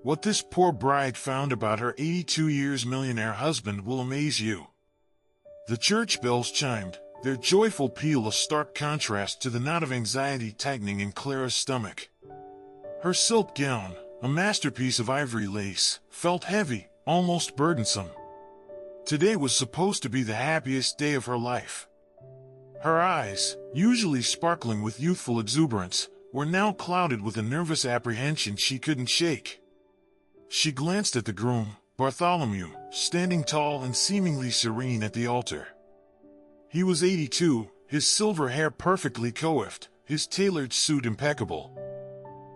What this poor bride found about her 82 years millionaire husband will amaze you. The church bells chimed, their joyful peal a stark contrast to the knot of anxiety tightening in Clara's stomach. Her silk gown, a masterpiece of ivory lace, felt heavy, almost burdensome. Today was supposed to be the happiest day of her life. Her eyes, usually sparkling with youthful exuberance, were now clouded with a nervous apprehension she couldn't shake. She glanced at the groom, Bartholomew, standing tall and seemingly serene at the altar. He was 82, his silver hair perfectly coiffed, his tailored suit impeccable.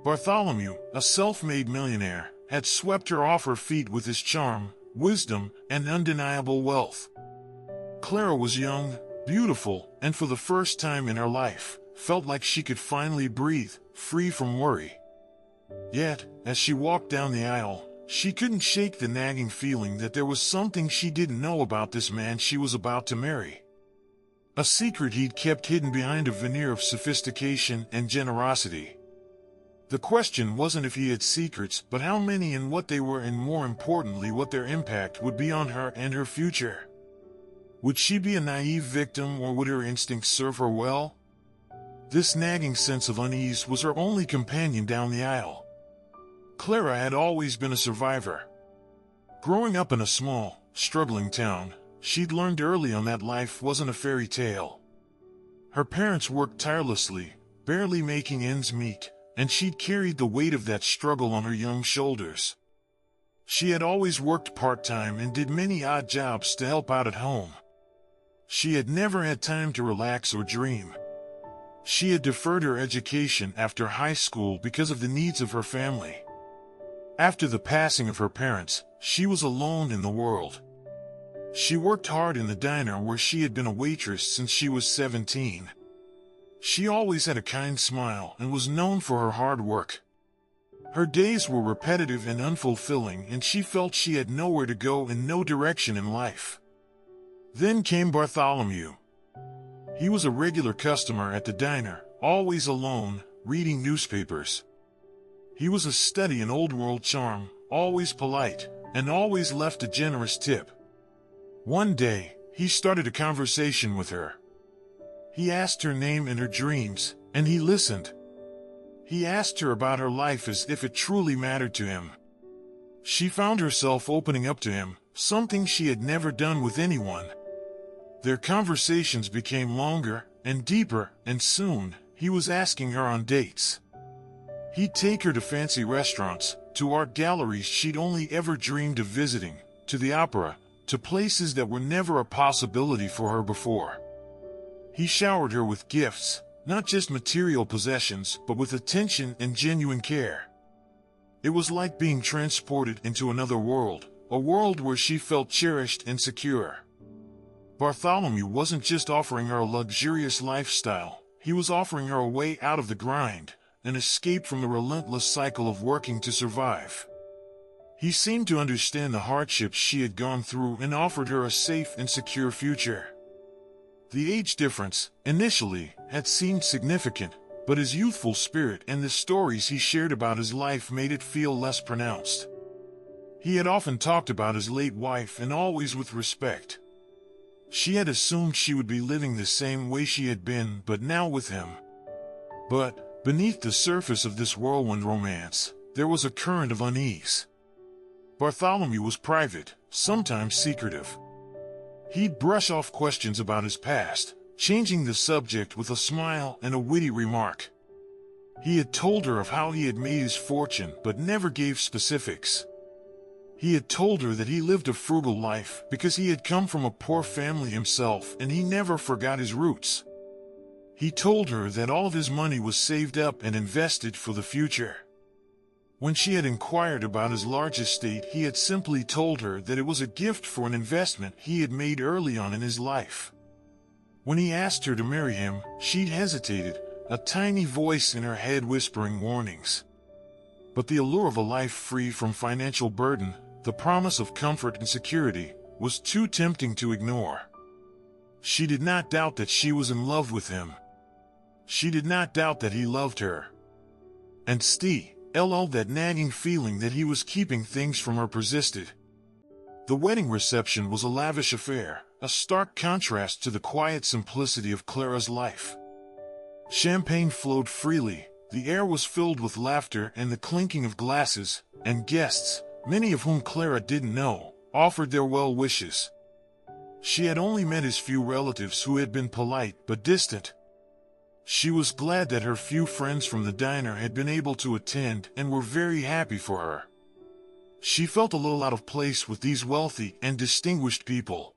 Bartholomew, a self-made millionaire, had swept her off her feet with his charm, wisdom, and undeniable wealth. Clara was young, beautiful, and for the first time in her life, felt like she could finally breathe, free from worry. Yet, as she walked down the aisle, she couldn't shake the nagging feeling that there was something she didn't know about this man she was about to marry. A secret he'd kept hidden behind a veneer of sophistication and generosity. The question wasn't if he had secrets, but how many and what they were, and more importantly what their impact would be on her and her future. Would she be a naive victim, or would her instincts serve her well? This nagging sense of unease was her only companion down the aisle. Clara had always been a survivor. Growing up in a small, struggling town, she'd learned early on that life wasn't a fairy tale. Her parents worked tirelessly, barely making ends meet, and she'd carried the weight of that struggle on her young shoulders. She had always worked part-time and did many odd jobs to help out at home. She had never had time to relax or dream. She had deferred her education after high school because of the needs of her family. After the passing of her parents, she was alone in the world. She worked hard in the diner where she had been a waitress since she was 17. She always had a kind smile and was known for her hard work. Her days were repetitive and unfulfilling, and she felt she had nowhere to go and no direction in life. Then came Bartholomew. He was a regular customer at the diner, always alone, reading newspapers. He was a study in old-world charm, always polite, and always left a generous tip. One day, he started a conversation with her. He asked her name and her dreams, and he listened. He asked her about her life as if it truly mattered to him. She found herself opening up to him, something she had never done with anyone. Their conversations became longer and deeper, and soon, he was asking her on dates. He'd take her to fancy restaurants, to art galleries she'd only ever dreamed of visiting, to the opera, to places that were never a possibility for her before. He showered her with gifts, not just material possessions, but with attention and genuine care. It was like being transported into another world, a world where she felt cherished and secure. Bartholomew wasn't just offering her a luxurious lifestyle, he was offering her a way out of the grind, an escape from the relentless cycle of working to survive. He seemed to understand the hardships she had gone through and offered her a safe and secure future. The age difference, initially, had seemed significant, but his youthful spirit and the stories he shared about his life made it feel less pronounced. He had often talked about his late wife, and always with respect. She had assumed she would be living the same way she had been, but now with him. But, beneath the surface of this whirlwind romance, there was a current of unease. Bartholomew was private, sometimes secretive. He'd brush off questions about his past, changing the subject with a smile and a witty remark. He had told her of how he had made his fortune, but never gave specifics. He had told her that he lived a frugal life because he had come from a poor family himself, and he never forgot his roots. He told her that all of his money was saved up and invested for the future. When she had inquired about his large estate, he had simply told her that it was a gift for an investment he had made early on in his life. When he asked her to marry him, she'd hesitated, a tiny voice in her head whispering warnings. But the allure of a life free from financial burden, the promise of comfort and security, was too tempting to ignore. She did not doubt that she was in love with him. She did not doubt that he loved her. And LL, that nagging feeling that he was keeping things from her persisted. The wedding reception was a lavish affair, a stark contrast to the quiet simplicity of Clara's life. Champagne flowed freely, the air was filled with laughter and the clinking of glasses, and guests, many of whom Clara didn't know, offered their well wishes. She had only met his few relatives who had been polite but distant. She was glad that her few friends from the diner had been able to attend and were very happy for her. She felt a little out of place with these wealthy and distinguished people.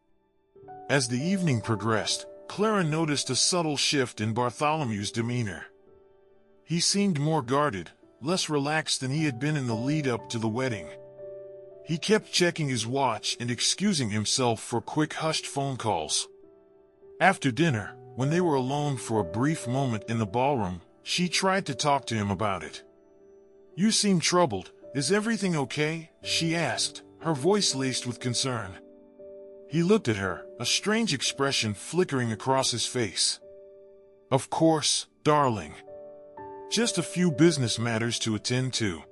As the evening progressed, Clara noticed a subtle shift in Bartholomew's demeanor. He seemed more guarded, less relaxed than he had been in the lead-up to the wedding. He kept checking his watch and excusing himself for quick hushed phone calls. After dinner, when they were alone for a brief moment in the ballroom, she tried to talk to him about it. "You seem troubled. Is everything okay?" she asked, her voice laced with concern. He looked at her, a strange expression flickering across his face. "Of course, darling. Just a few business matters to attend to.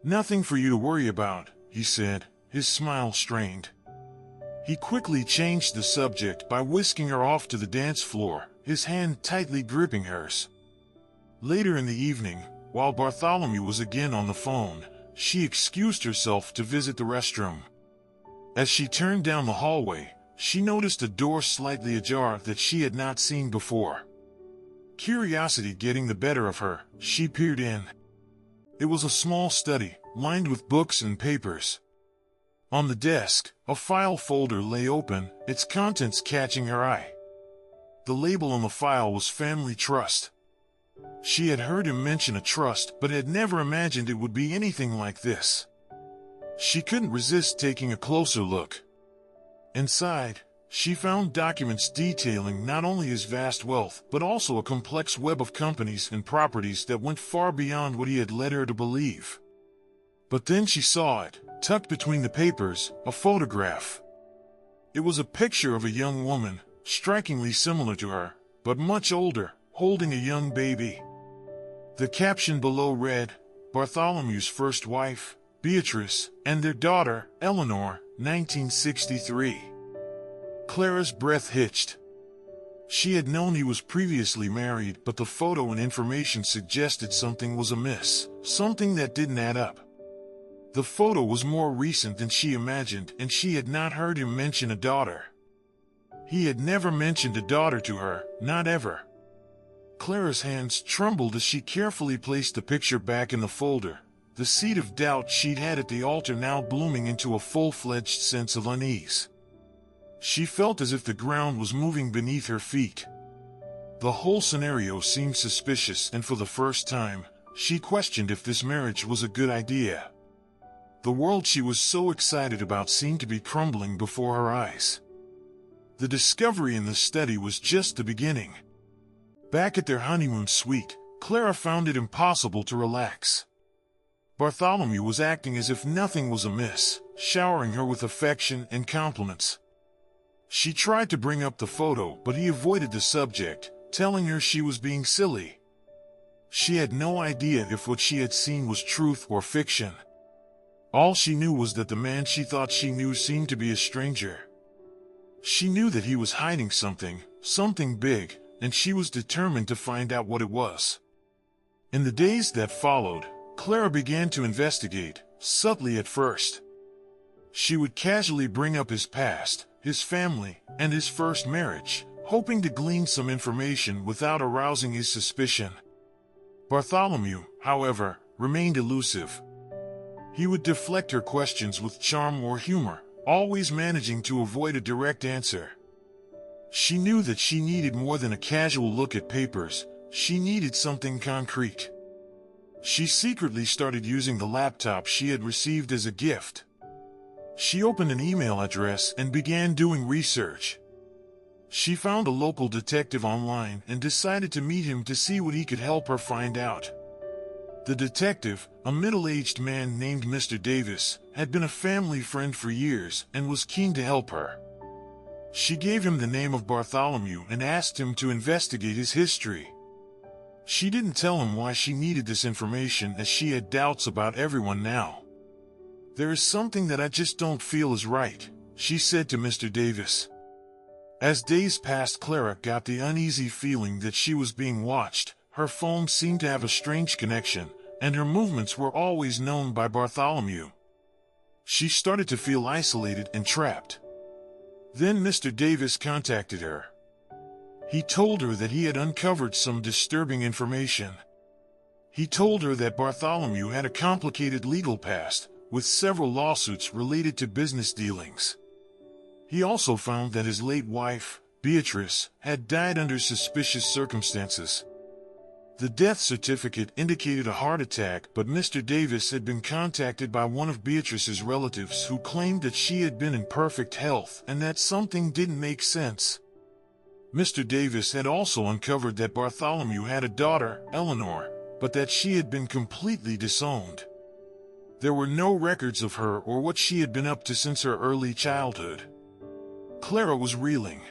Nothing for you to worry about," he said, his smile strained. He quickly changed the subject by whisking her off to the dance floor, his hand tightly gripping hers. Later in the evening, while Bartholomew was again on the phone, she excused herself to visit the restroom. As she turned down the hallway, she noticed a door slightly ajar that she had not seen before. Curiosity getting the better of her, she peered in. It was a small study, lined with books and papers. On the desk, a file folder lay open, its contents catching her eye. The label on the file was Family Trust. She had heard him mention a trust, but had never imagined it would be anything like this. She couldn't resist taking a closer look. Inside, she found documents detailing not only his vast wealth, but also a complex web of companies and properties that went far beyond what he had led her to believe. But then she saw it, tucked between the papers, a photograph. It was a picture of a young woman, strikingly similar to her, but much older, holding a young baby. The caption below read, "Bartholomew's first wife, Beatrice, and their daughter, Elanor, 1963. Clara's breath hitched. She had known he was previously married, but the photo and information suggested something was amiss, something that didn't add up. The photo was more recent than she imagined, and she had not heard him mention a daughter. He had never mentioned a daughter to her, not ever. Clara's hands trembled as she carefully placed the picture back in the folder, the seed of doubt she'd had at the altar now blooming into a full-fledged sense of unease. She felt as if the ground was moving beneath her feet. The whole scenario seemed suspicious, and for the first time, she questioned if this marriage was a good idea. The world she was so excited about seemed to be crumbling before her eyes. The discovery in the study was just the beginning. Back at their honeymoon suite, Clara found it impossible to relax. Bartholomew was acting as if nothing was amiss, showering her with affection and compliments. She tried to bring up the photo, but he avoided the subject, telling her she was being silly. She had no idea if what she had seen was truth or fiction. All she knew was that the man she thought she knew seemed to be a stranger. She knew that he was hiding something, something big, and she was determined to find out what it was. In the days that followed, Clara began to investigate, subtly at first. She would casually bring up his past, his family, and his first marriage, hoping to glean some information without arousing his suspicion. Bartholomew, however, remained elusive. He would deflect her questions with charm or humor, always managing to avoid a direct answer. She knew that she needed more than a casual look at papers. She needed something concrete. She secretly started using the laptop she had received as a gift. She opened an email address and began doing research. She found a local detective online and decided to meet him to see what he could help her find out. The detective, a middle-aged man named Mr. Davis, had been a family friend for years and was keen to help her. She gave him the name of Bartholomew and asked him to investigate his history. She didn't tell him why she needed this information, as she had doubts about everyone now. "There is something that I just don't feel is right," she said to Mr. Davis. As days passed, Clara got the uneasy feeling that she was being watched. Her phone seemed to have a strange connection, and her movements were always known by Bartholomew. She started to feel isolated and trapped. Then Mr. Davis contacted her. He told her that he had uncovered some disturbing information. He told her that Bartholomew had a complicated legal past, with several lawsuits related to business dealings. He also found that his late wife, Beatrice, had died under suspicious circumstances. The death certificate indicated a heart attack, but Mr. Davis had been contacted by one of Beatrice's relatives who claimed that she had been in perfect health and that something didn't make sense. Mr. Davis had also uncovered that Bartholomew had a daughter, Elanor, but that she had been completely disowned. There were no records of her or what she had been up to since her early childhood. Clara was reeling.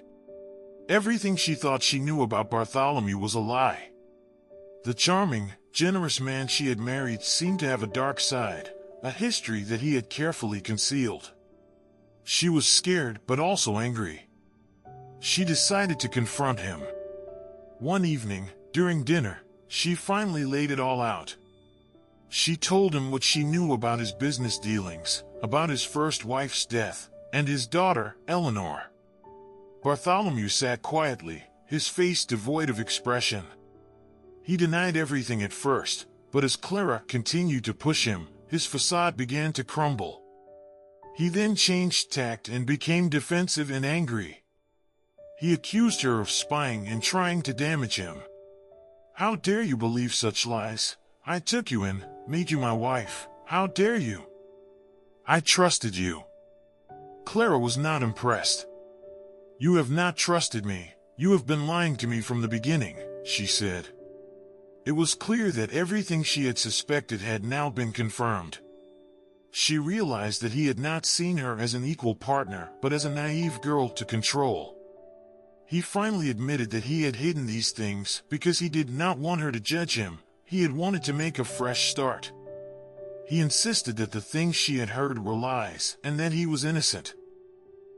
Everything she thought she knew about Bartholomew was a lie. The charming, generous man she had married seemed to have a dark side, a history that he had carefully concealed. She was scared but also angry. She decided to confront him. One evening, during dinner, she finally laid it all out. She told him what she knew about his business dealings, about his first wife's death, and his daughter, Elanor. Bartholomew sat quietly, his face devoid of expression. He denied everything at first, but as Clara continued to push him, his facade began to crumble. He then changed tact and became defensive and angry. He accused her of spying and trying to damage him. "How dare you believe such lies? I took you in, made you my wife. How dare you? I trusted you." Clara was not impressed. "You have not trusted me. You have been lying to me from the beginning," she said. It was clear that everything she had suspected had now been confirmed. She realized that he had not seen her as an equal partner, but as a naive girl to control. He finally admitted that he had hidden these things because he did not want her to judge him. He had wanted to make a fresh start. He insisted that the things she had heard were lies and that he was innocent.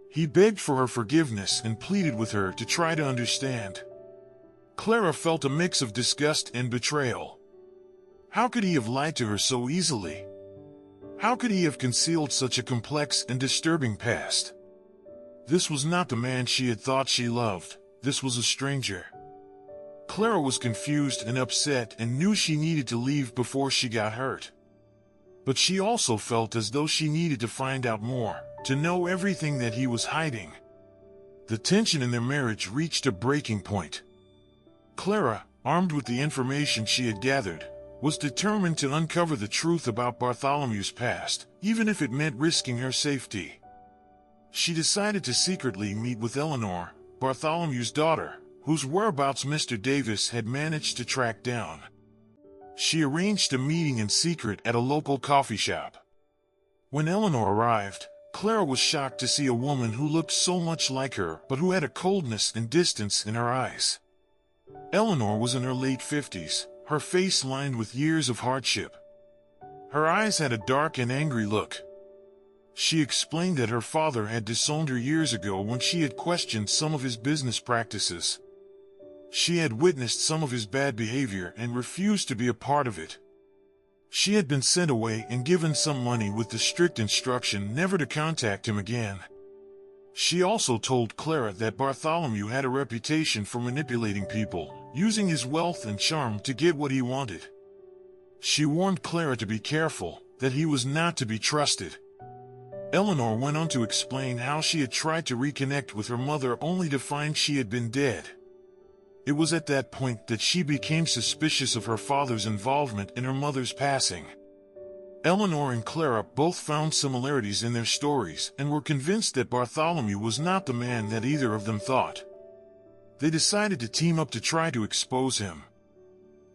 He begged for her forgiveness and pleaded with her to try to understand. Clara felt a mix of disgust and betrayal. How could he have lied to her so easily? How could he have concealed such a complex and disturbing past? This was not the man she had thought she loved. This was a stranger. Clara was confused and upset and knew she needed to leave before she got hurt. But she also felt as though she needed to find out more, to know everything that he was hiding. The tension in their marriage reached a breaking point. Clara, armed with the information she had gathered, was determined to uncover the truth about Bartholomew's past, even if it meant risking her safety. She decided to secretly meet with Elanor, Bartholomew's daughter, whose whereabouts Mr. Davis had managed to track down. She arranged a meeting in secret at a local coffee shop. When Elanor arrived, Clara was shocked to see a woman who looked so much like her but who had a coldness and distance in her eyes. Elanor was in her late 50s, her face lined with years of hardship. Her eyes had a dark and angry look. She explained that her father had disowned her years ago when she had questioned some of his business practices. She had witnessed some of his bad behavior and refused to be a part of it. She had been sent away and given some money with the strict instruction never to contact him again. She also told Clara that Bartholomew had a reputation for manipulating people, using his wealth and charm to get what he wanted. She warned Clara to be careful, that he was not to be trusted. Elanor went on to explain how she had tried to reconnect with her mother only to find she had been dead. It was at that point that she became suspicious of her father's involvement in her mother's passing. Elanor and Clara both found similarities in their stories and were convinced that Bartholomew was not the man that either of them thought. They decided to team up to try to expose him.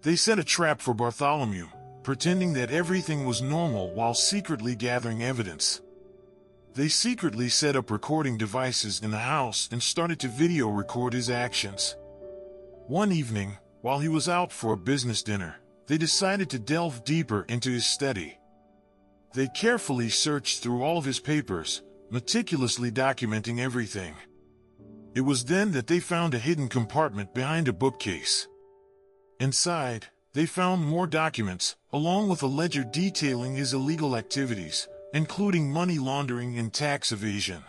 They set a trap for Bartholomew, pretending that everything was normal while secretly gathering evidence. They secretly set up recording devices in the house and started to video record his actions. One evening, While he was out for a business dinner, they decided to delve deeper into his study. They carefully searched through all of his papers, meticulously documenting everything. It was then that they found a hidden compartment behind a bookcase. Inside, they found more documents, along with a ledger detailing his illegal activities, including money laundering and tax evasion.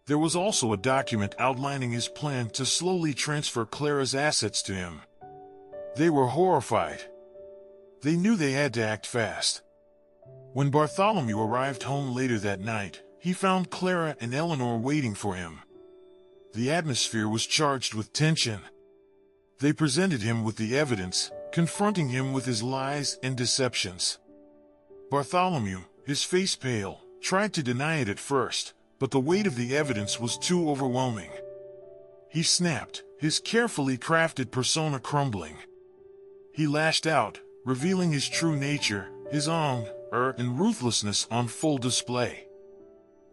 There was also a document outlining his plan to slowly transfer Clara's assets to him. They were horrified. They knew they had to act fast. When Bartholomew arrived home later that night, he found Clara and Elanor waiting for him. The atmosphere was charged with tension. They presented him with the evidence, confronting him with his lies and deceptions. Bartholomew, his face pale, tried to deny it at first, but the weight of the evidence was too overwhelming. He snapped, his carefully crafted persona crumbling. He lashed out, revealing his true nature, his anger and ruthlessness on full display.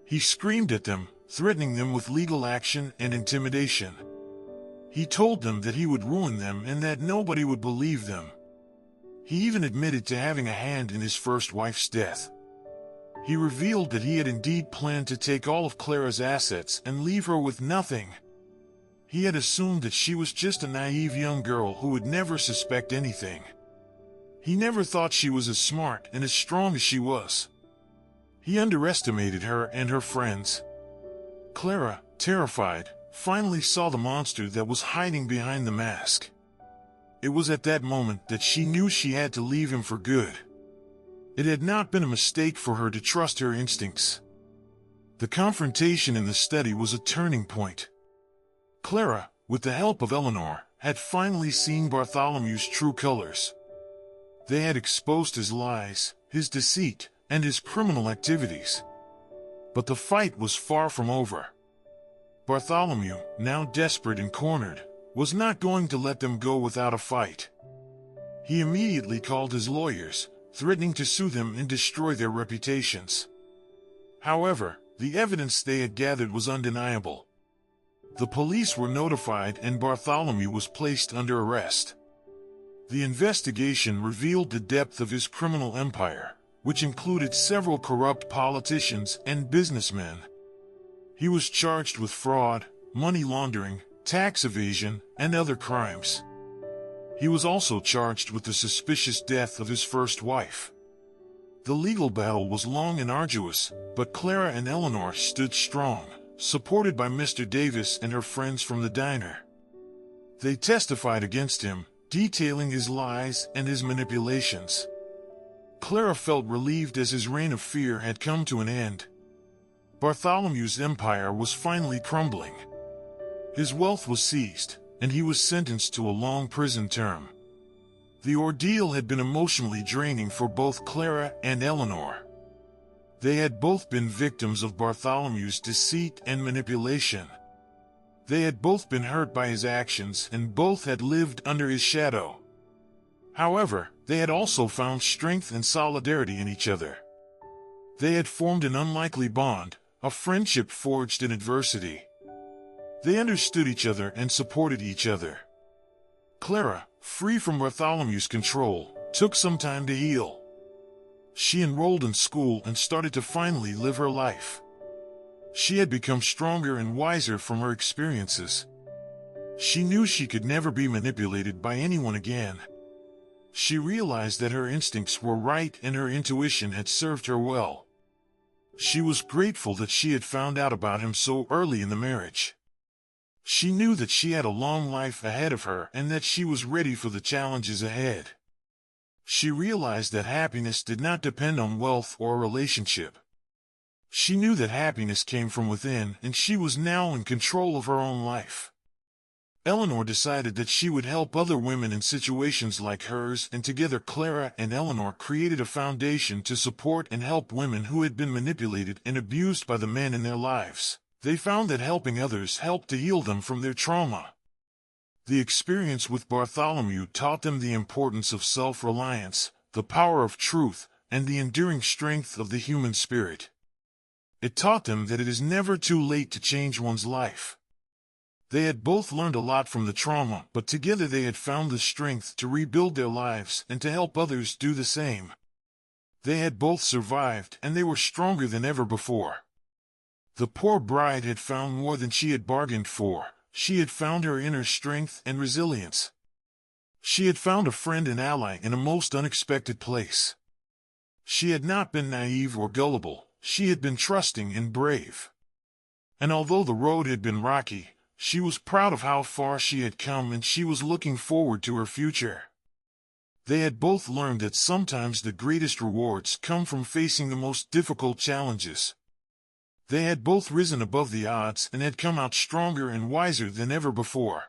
He screamed at them, threatening them with legal action and intimidation. He told them that he would ruin them and that nobody would believe them. He even admitted to having a hand in his first wife's death. He revealed that he had indeed planned to take all of Clara's assets and leave her with nothing. He had assumed that she was just a naive young girl who would never suspect anything. He never thought she was as smart and as strong as she was. He underestimated her and her friends. Clara, terrified, finally saw the monster that was hiding behind the mask. It was at that moment that she knew she had to leave him for good. It had not been a mistake for her to trust her instincts. The confrontation in the study was a turning point. Clara, with the help of Elanor, had finally seen Bartholomew's true colors. They had exposed his lies, his deceit, and his criminal activities. But the fight was far from over. Bartholomew, now desperate and cornered, was not going to let them go without a fight. He immediately called his lawyers, threatening to sue them and destroy their reputations. However, the evidence they had gathered was undeniable. The police were notified and Bartholomew was placed under arrest. The investigation revealed the depth of his criminal empire, which included several corrupt politicians and businessmen. He was charged with fraud, money laundering, tax evasion, and other crimes. He was also charged with the suspicious death of his first wife. The legal battle was long and arduous, but Clara and Elanor stood strong, supported by Mr. Davis and her friends from the diner. They testified against him, detailing his lies and his manipulations. Clara felt relieved as his reign of fear had come to an end. Bartholomew's empire was finally crumbling. His wealth was seized, and he was sentenced to a long prison term. The ordeal had been emotionally draining for both Clara and Elanor. They had both been victims of Bartholomew's deceit and manipulation. They had both been hurt by his actions and both had lived under his shadow. However, they had also found strength and solidarity in each other. They had formed an unlikely bond, a friendship forged in adversity. They understood each other and supported each other. Clara, free from Bartholomew's control, took some time to heal. She enrolled in school and started to finally live her life. She had become stronger and wiser from her experiences. She knew she could never be manipulated by anyone again. She realized that her instincts were right and her intuition had served her well. She was grateful that she had found out about him so early in the marriage. She knew that she had a long life ahead of her and that she was ready for the challenges ahead. She realized that happiness did not depend on wealth or a relationship. She knew that happiness came from within and she was now in control of her own life. Elanor decided that she would help other women in situations like hers, and together Clara and Elanor created a foundation to support and help women who had been manipulated and abused by the men in their lives. They found that helping others helped to heal them from their trauma. The experience with Bartholomew taught them the importance of self-reliance, the power of truth, and the enduring strength of the human spirit. It taught them that it is never too late to change one's life. They had both learned a lot from the trauma, but together they had found the strength to rebuild their lives and to help others do the same. They had both survived, and they were stronger than ever before. The poor bride had found more than she had bargained for. She had found her inner strength and resilience. She had found a friend and ally in a most unexpected place. She had not been naive or gullible. She had been trusting and brave. And although the road had been rocky, she was proud of how far she had come, and she was looking forward to her future. They had both learned that sometimes the greatest rewards come from facing the most difficult challenges. They had both risen above the odds and had come out stronger and wiser than ever before.